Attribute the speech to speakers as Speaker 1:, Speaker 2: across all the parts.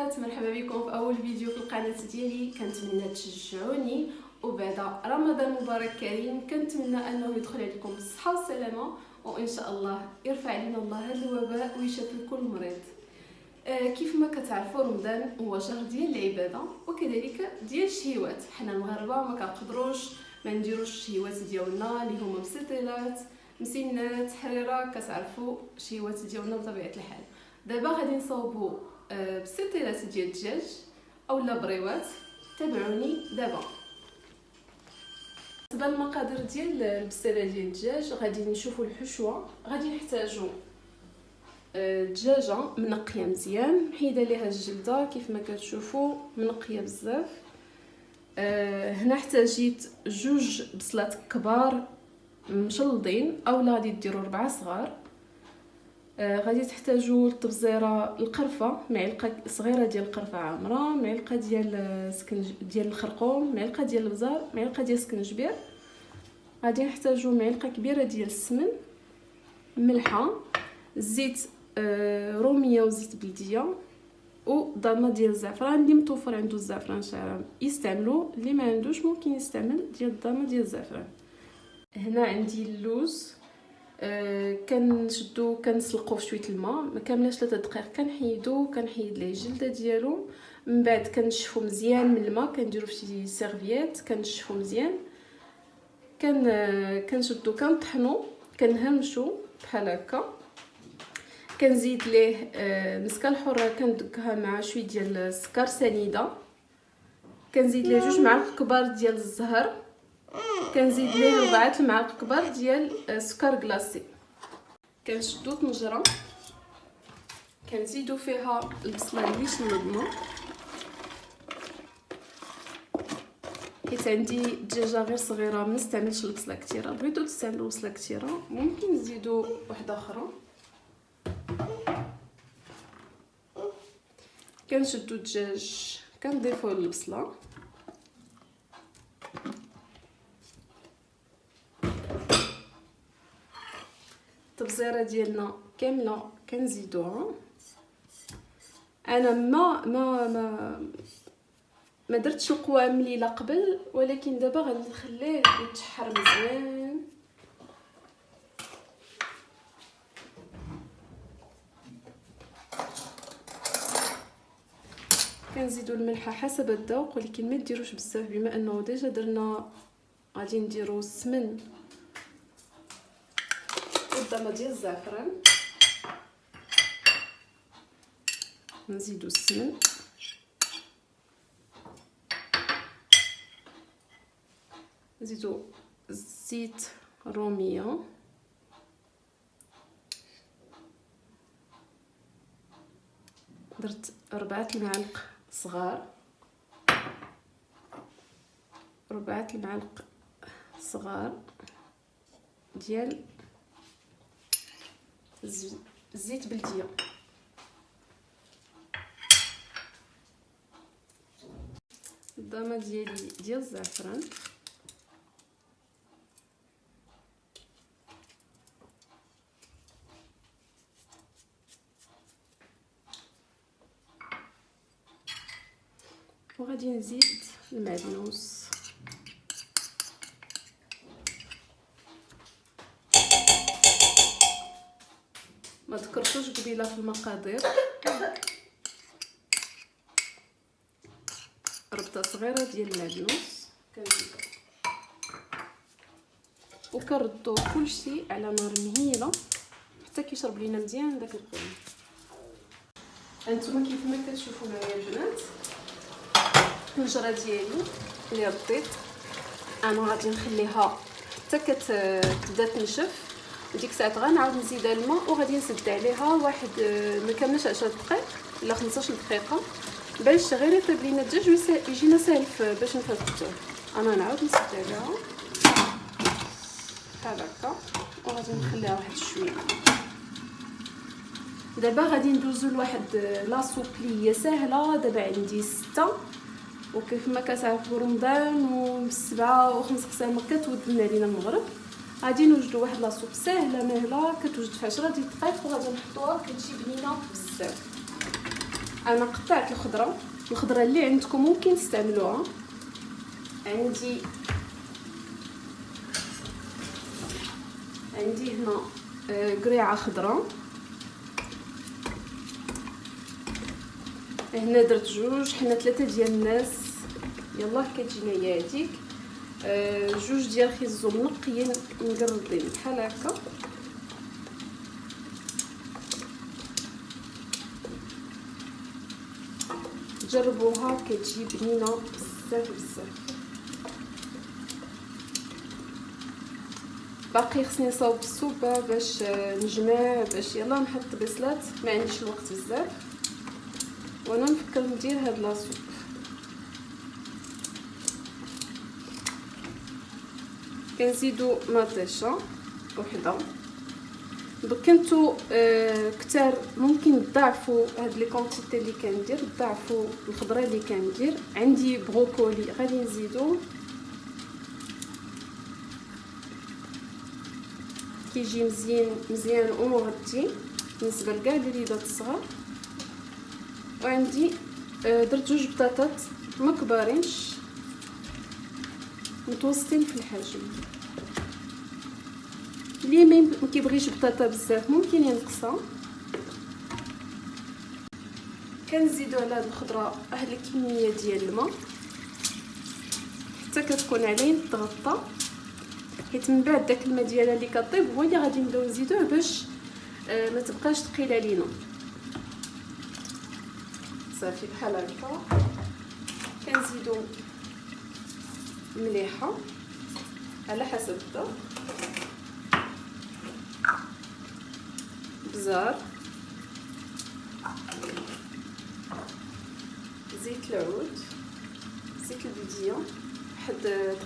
Speaker 1: البنات، مرحبا بكم في اول فيديو في القناه ديالي. كنتمنى تشجعوني، وبعد رمضان مبارك كريم كنتمنى انه يدخل عليكم بالصحه والسلامه، وان شاء الله يرفع علينا الله هذا الوباء ويشفي كل مريض. كيف ما كتعرفوا رمضان هو شهر ديال العباده وكذلك ديال الشهوات. حنا المغاربه ما كنقدروش ما نديروش الشهوات ديالنا اللي هما مسطيلات مسنات حريره. كتعرفوا الشهوات ديالنا بطبيعه الحال. دابا غادي نصاوبوا بسطيلات ديال الدجاج اولا بريوات. تابعوني دابا. بالنسبه للمقادير ديال البسطيله ديال الدجاج غادي نشوفوا الحشوه. غادي نحتاجوا دجاجه منقيه مزيان محيده ليها الجلده كيف ما كتشوفوا منقيه بزاف. هنا احتاجيت جوج بصلات كبار مشلضين اولا غادي ديروا 4 صغار. غادي تحتاجوا الطبزيره القرفه، معلقه صغيره ديال القرفه عامره، معلقه ديال ديال الخرقوم، معلقه ديال البزار، معلقه ديال السكنجبير. غادي نحتاجوا معلقه كبيره ديال السمن، ملحه، زيت روميه وزيت بلديه، وضامه ديال الزعفران. اللي متوفر عنده الزعفران شارع يستعملوا، اللي ما عندوش ممكن يستعمل ديال الضامه ديال الزعفران. هنا عندي اللوز. كنشدو كنسلقوه في شويه الماء ما كاملاش 3 دقائق. كنحيد ليه الجلده ديالو، من بعد كنشفو مزيان من الماء، كنديرو في شي سيرفييت كنشفو مزيان. كنشدو كنطحنو كنهرمشو بحال هكا. كنزيد ليه مسكه الحره كندكها مع شويه ديال السكر سنيده. كنزيد ليه 2 معالق كبار ديال الزهر. كنزيد ليه 4 معالق كبار ديال سكر كلاصي. كنشدو طنجره كنزيدو فيها البصله اللي شلضنا، حيت عندي الدجاجه غير صغيره ما نستعملش البصله كثيره. بغيتو تستعملوا بصله كثيره ممكن تزيدوا واحده اخرى. كنشدو الدجاج كنضيفوا البصله، التبزيره ديالنا كامله كنزيدوها. انا ما درتش القوام ليله قبل، ولكن دابا غادي نخليه يتشحر مزيان. كنزيدوا الملح حسب الذوق، ولكن ما ديروش بزاف بما انه ديجا درنا. غادي نديروا السمن والضامه ديال الزعفران. نزيدوا السمن، نزيدوا زيت روميه، درت 4 المعالق صغار، 4 المعالق صغار ديال زيت بلديه. الضامه ديالي ديال الزعفران، وغادي نزيد المعدنوس. ما ذكرتوش قبيله في المقادير، ربطه صغيره ديال المعدنوس كنزيدو، وكنردو كلشي على نار مهيله حتى كيشرب لينا مزيان داك القوام. هانتوما كيف ما كتشوفوا معايا البنات الطنجره ديالي اللي رديت انا غادي نخليها حتى كتبدا تنشف. ديك الساعه غنعاود نزيدها الماء وغادي نسد عليها واحد ما كاملش 10 دقائق ولا 15 دقيقه باش غير يطيب لينا الدجاج ويجينا ساهل باش نفتحوه. انا نعاود نسد عليها بحال هكا وغادي نخليها واحد شويه. دابا غادي ندوزو لواحد لاصوب اللي هي ساهله. دابا عندي 6 وكيف ما كتعرفوا رمضان و7 و5 قسامه كتود علينا المغرب. غادي نوجدوا واحد لاصوب ساهله مهله كتوجد في 10 دقائق وغادي نحطوها كتجي بنينه بزاف. انا قطعت الخضره اللي عندكم ممكن تستعملوها. عندي هنا قريعه خضراء، هنا درت جوج، حنا 3 ديال الناس، يلاه كتجينا هي هذيك. جوج ديال خيزو منقيين مقردين بحال هكا. جربوها كتجي بنينه بزاف بزاف. باقي خصني نصاوب السوبه باش نجمع، باش يلا نحط بصلات، ما عنديش الوقت بزاف وانا نفكر ندير هاد لاصوب. كنزيدو مطيشه وحده. كنتو كتار ممكن تضاعفوا هاد لي كونتيتي اللي كندير، تضاعفوا الخضره اللي كندير. عندي بروكولي غادي نزيدو، كيجي مزيان ومغطي بالنسبه لكاع الوليدات الصغار. وعندي درت جوج بطاطات ما كبارينش، متوسطين في الحجم. اللي ما كيبغيش بطاطا بزاف ممكن ينقصها. كنزيدو على هاد الخضره واحد الكميه ديال الماء حتى كتكون عليه تغطى، حيت من بعد داك الماء ديالها اللي كطيب هو اللي غادي نبداو نزيدوه باش ما تبقاش ثقيله لينا. صافي بحال هكا. كنزيدو مليحه على حسب الذوق، بزار، زيت العود، زيت البديه، واحد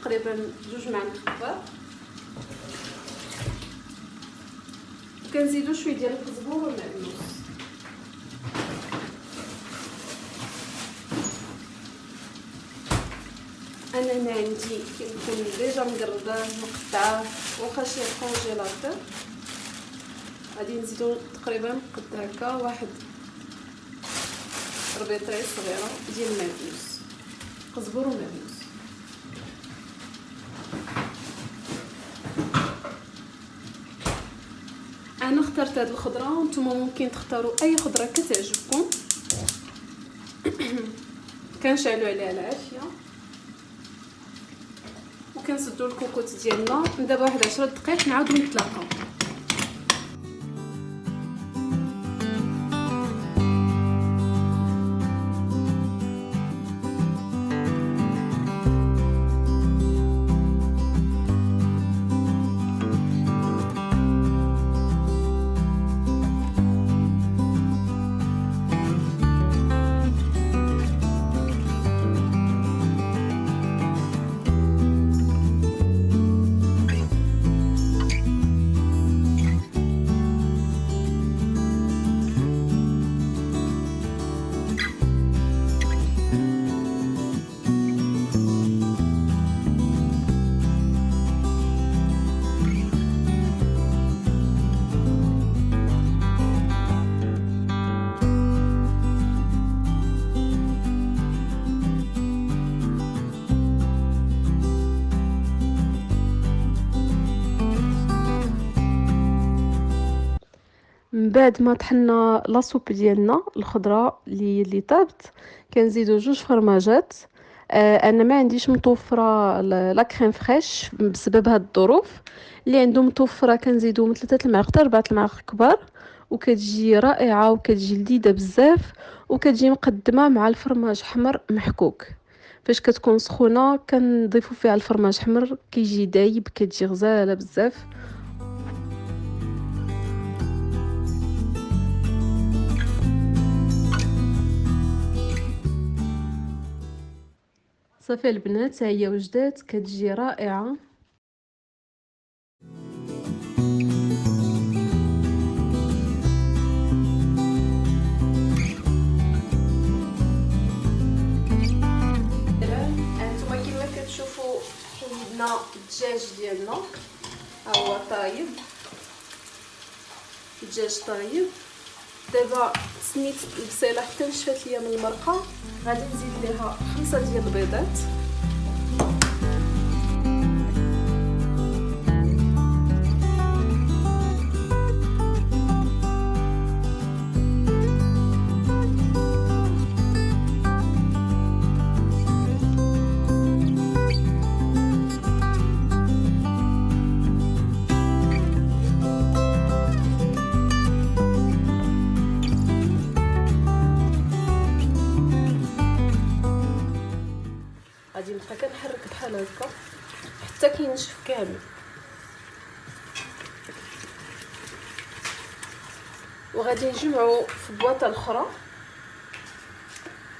Speaker 1: تقريبا 2 معالق كبار. وكنزيدو شويه ديال القزبر والمعدنوس. انا هنا عندي كيكون ديجا مقرده مقطعه واخا شي كونجيلاتور. غادي نزيدو تقريبا قد هكا واحد ربيطايه صغيره ديال المعدنوس، قزبر ومعدنوس. انا اخترت هاد الخضره وانتم ممكن تختاروا اي خضره كتعجبكم. كنشعلوا عليها العافيه وكنسدوا الكوكوط ديالنا. دابا واحد 10 دقائق نعاودو نتلاقاو. من بعد ما طحنا لاصوب ديالنا الخضره اللي طابت، كنزيدو 2 فرماجات. انا ما عنديش متوفره لا كريم فريش بسبب هاد الظروف. اللي عنده متوفره كنزيدو من 3 المعالق حتى 4 المعالق كبار، وكتجي رائعه وكتجي لذيذه بزاف، وكتجي مقدمه مع الفرماج حمر محكوك. فاش كتكون سخونه كنضيفوا فيها الفرماج حمر، كيجي دايب، كتجي غزاله بزاف. صافي البنات، ها هي وجدات، كتجي رائعه. انتما كما كتشوفوا حيدنا الدجاج ديالنا، ها هو طايب، الدجاج طايب. دابا تسنيت البصيله حتى نشفات ليا من المرقه. غادي نزيد ليها 5 ديال البيضات. غادي نبقى كنحرك بحال هكا حتى كينشف كامل، وغادي نجمعو في بواطه اخرى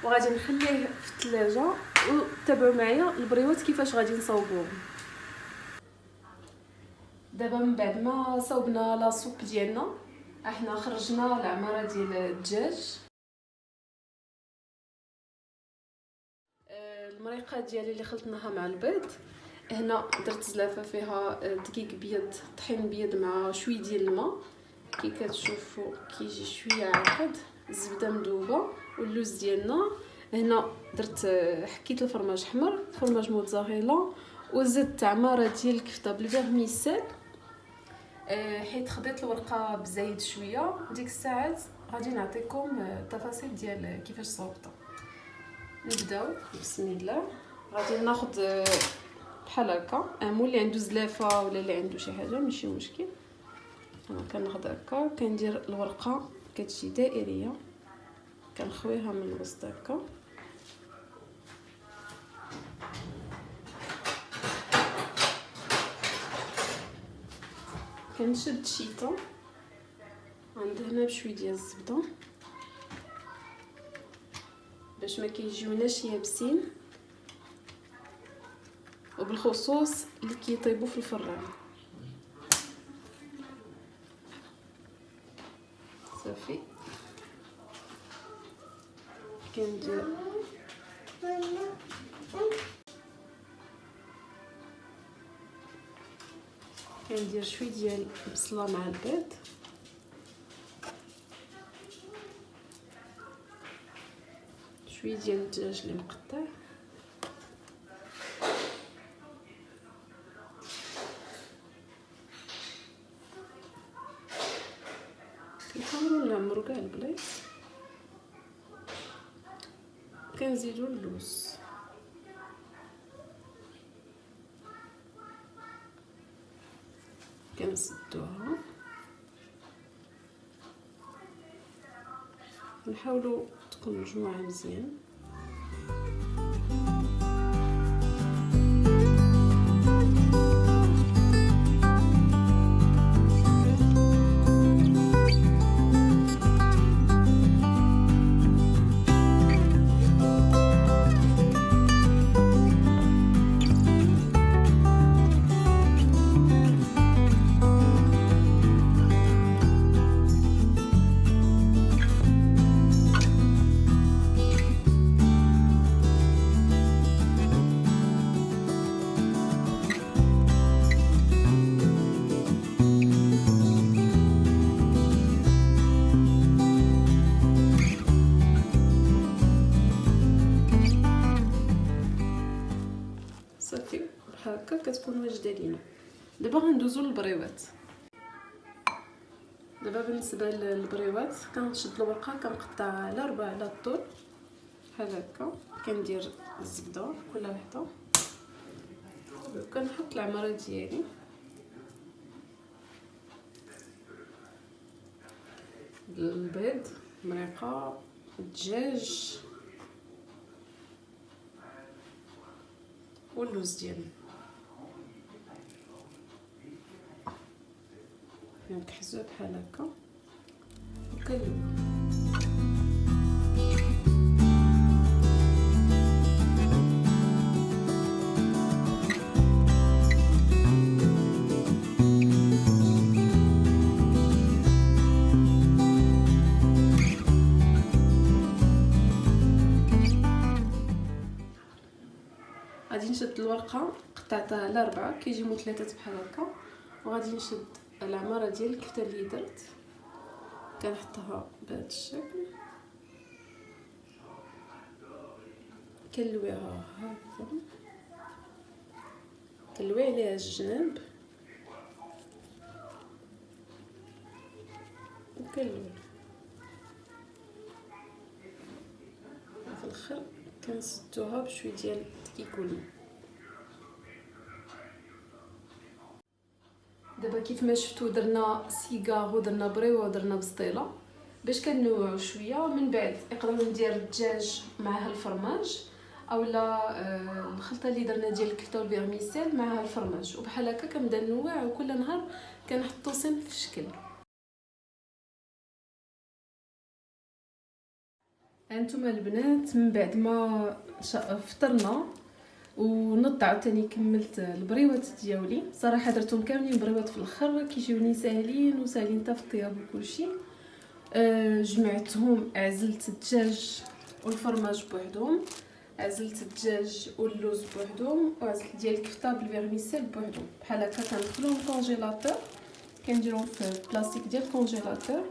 Speaker 1: وغادي نخليه في الثلاجه. وتابعوا معايا البريوات كيفاش غادي نصاوبوهم. دابا من بعد ما صاوبنا لا سوب ديالنا، احنا خرجنا العماره ديال الدجاج. المريقه ديالي اللي خلطناها مع البيض، هنا درت زلافه فيها دقيق بيض، طحين بيض مع شويه ديال الماء كي كتشوفوا كيجي شويه عاقد، الزبده مذوبه واللوز ديالنا. هنا درت حكيت الفرماج احمر، فرماج موتزاريلا، وزدت عماره ديال الكفته بالفيرميسيل حيت خديت الورقه بزايد شويه. ديك الساعات غادي نعطيكم التفاصيل ديال كيفاش صوبتها. نبداو بسم الله. غادي ناخذ بحال هكا مول اللي عنده زلافه ولا اللي عنده شي حاجه ماشي مشكل. انا كناخذ هكا، كندير الورقه كتجي دائريه، كنخويها من الوسط هكا، كنشد الشيطه عند هنا بشويه ديال الزبده باش ما كيجيوناش يابسين، وبالخصوص اللي كيطيبوا في الفران. صافي كندير شويه ديال البصله مع البيض، شويه ديال الدجاج اللي مقطع، كنحاولوا نعمرو كاع البلايص، كنزيدوا اللوز، كنسدوها، نحاولوا تكون مجموعه مزيان. صافي بحال هكا كتكون واجده لينا. دابا غندوزو للبريوات. دابا بالنسبه للبريوات كنشد الورقه كنقطعها على 4 على الطول بحال هكا، كندير الزبده في كل وحده وكنحط العماره ديالي، البيض، مريقه، الدجاج واللوز ديالنا، كنكحزوه بحال هكا وكنلوي. غادي نشد الورقه قطعتها على 4 كيجيو مثلثات بحال هكا، وغادي نشد العماره ديال الكفته اللي درت كنحطها بهذا الشكل، كنلويها هكذا، كنلوي عليها الجناب وكنلوي في الاخر كنسدوها بشويه ديال الكيكولي. دابا كيف ما شفتوا درنا سيغار ودرنا بريوه ودرنا بسطيله باش كنوعوا شويه. من بعد نقدروا ندير الدجاج معها الفرماج، اولا الخلطه اللي درنا ديال الكفته والفيرميسيل معها الفرماج، وبحال هكا كنبدا نوع وكل نهار كنحطو صنف في شكل. هانتوما البنات من بعد ما فطرنا ونض عاوتاني كملت البريوات ديالي. صراحه درتهم كاملين بريوات في الاخر كيجيوني ساهلين وساهلين حتى في الطياب وكلشي. جمعتهم، عزلت الدجاج والفرماج بوحدهم، عزلت الدجاج واللوز بوحدهم، وعزلت ديال الكفته بالفيرميسيل بوحدهم. بحال هكا كندخلوهم كونجيلاتور، كنديرهم في بلاستيك ديال الكونجيلاتور،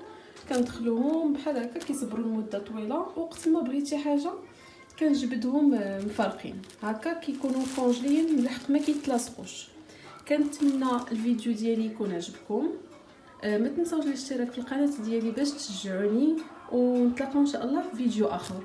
Speaker 1: كندخلوهم بحال هكا كيصبروا لمده طويله. وقت ما بغيتي حاجه كنجبدهم مفرقين هكا كيكونوا كونجليين ملحق ما كيتلاصقوش. كنتمنى الفيديو ديالي يكون عجبكم. ما تنساوش الاشتراك في القناه ديالي باش تشجعوني، ونتلاقاو ان شاء الله في فيديو اخر.